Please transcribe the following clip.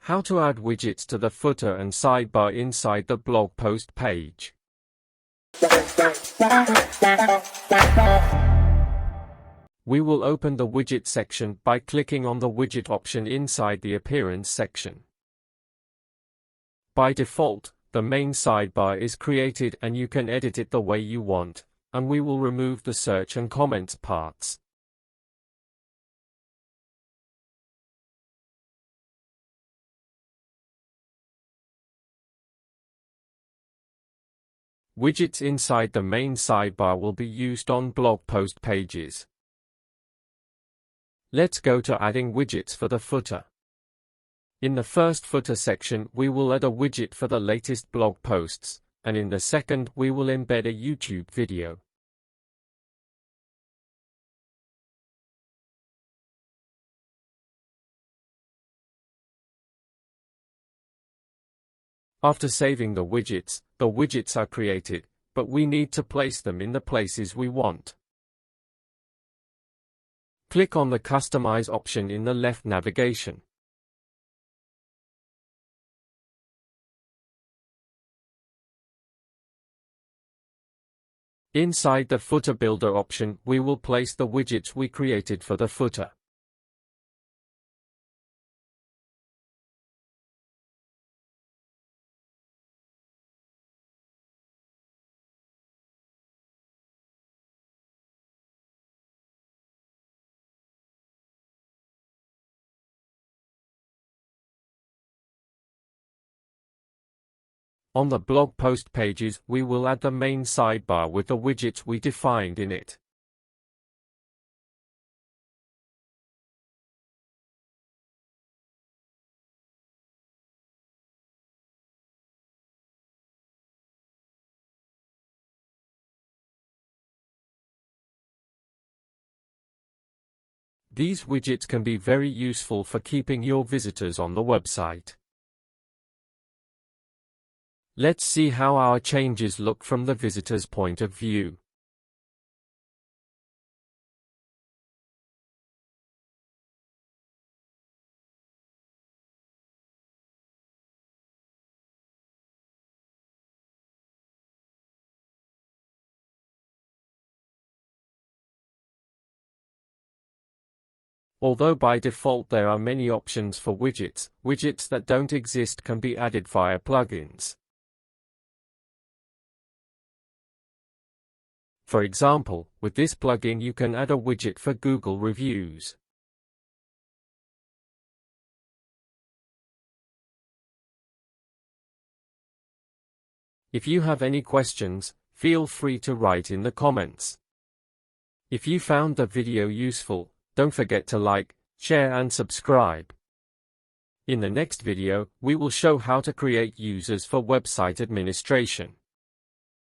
How to add widgets to the footer and sidebar inside the blog post page. We will open the widget section by clicking on the widget option inside the appearance section. By default, the main sidebar is created and you can edit it the way you want, and we will remove the search and comments parts. Widgets inside the main sidebar will be used on blog post pages. Let's go to adding widgets for the footer. In the first footer section, we will add a widget for the latest blog posts, and in the second, we will embed a YouTube video. After saving the widgets are created, but we need to place them in the places we want. Click on the Customize option in the left navigation. Inside the Footer Builder option, we will place the widgets we created for the footer. On the blog post pages, we will add the main sidebar with the widgets we defined in it. These widgets can be very useful for keeping your visitors on the website. Let's see how our changes look from the visitor's point of view. Although by default there are many options for widgets, widgets that don't exist can be added via plugins. For example, with this plugin you can add a widget for Google reviews. If you have any questions, feel free to write in the comments. If you found the video useful, don't forget to like, share and subscribe. In the next video, we will show how to create users for website administration.